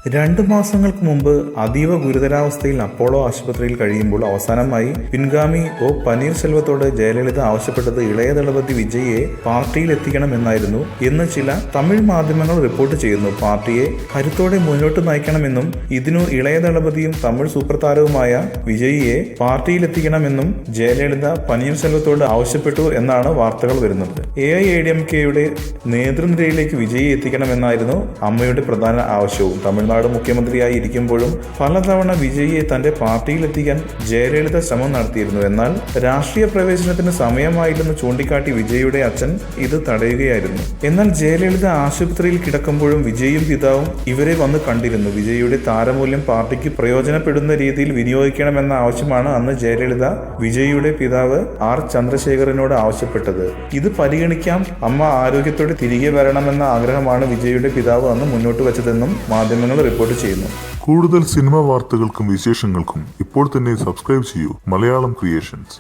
2 മാസങ്ങൾക്ക് മുമ്പ് അതീവ ഗുരുതരാവസ്ഥയിൽ അപ്പോളോ ആശുപത്രിയിൽ കഴിയുമ്പോൾ അവസാനമായി പിൻഗാമി പനീർശെൽവത്തോട് ജയലളിത ആവശ്യപ്പെട്ടത് ഇളയ ദളപതി വിജയിയെ പാർട്ടിയിൽ എത്തിക്കണമെന്നായിരുന്നു എന്ന് ചില തമിഴ് മാധ്യമങ്ങൾ റിപ്പോർട്ട് ചെയ്യുന്നു. പാർട്ടിയെ കരുത്തോടെ മുന്നോട്ട് നയിക്കണമെന്നും ഇതിനു ഇളയ ദളപതിയും തമിഴ് സൂപ്പർ താരവുമായ വിജയിയെ പാർട്ടിയിലെത്തിക്കണമെന്നും ജയലളിത പനീർശെൽവത്തോട് ആവശ്യപ്പെട്ടു എന്നാണ് വാർത്തകൾ വരുന്നത്. AIADMKയുടെ നേതൃനിരയിലേക്ക് വിജയിയെ എത്തിക്കണമെന്നായിരുന്നു അമ്മയുടെ പ്രധാന ആവശ്യവും. തമിഴ്നാട് മുഖ്യമന്ത്രിയായി ഇരിക്കുമ്പോഴും പലതവണ വിജയിയെ തന്റെ പാർട്ടിയിലെത്തിക്കാൻ ജയലളിത ശ്രമം നടത്തിയിരുന്നു. എന്നാൽ രാഷ്ട്രീയ പ്രവേശനത്തിന് സമയമായില്ലെന്ന് ചൂണ്ടിക്കാട്ടി വിജയിയുടെ അച്ഛൻ ഇത് തടയുകയായിരുന്നു. എന്നാൽ ജയലളിത ആശുപത്രിയിൽ കിടക്കുമ്പോഴും വിജയും പിതാവും ഇവരെ വന്ന് കണ്ടിരുന്നു. വിജയിയുടെ താരമൂല്യം പാർട്ടിക്ക് പ്രയോജനപ്പെടുന്ന രീതിയിൽ വിനിയോഗിക്കണമെന്ന ആവശ്യമാണ് അന്ന് ജയലളിത വിജയിയുടെ പിതാവ് R ചന്ദ്രശേഖരനോട് ആവശ്യപ്പെട്ടത്. ഇത് പരിഗണിക്കാം, അമ്മ ആരോഗ്യത്തോടെ തിരികെ വരണമെന്ന ആഗ്രഹമാണ് വിജയിയുടെ പിതാവ് അന്ന് മുന്നോട്ട് വെച്ചതെന്നും മാധ്യമങ്ങൾ റിപ്പോർട്ട് ചെയ്യുന്നു. കൂടുതൽ സിനിമാ വാർത്തകൾക്കും വിശേഷങ്ങൾക്കും ഇപ്പോൾ തന്നെ സബ്സ്ക്രൈബ് ചെയ്യൂ മലയാളം ക്രിയേഷൻസ്.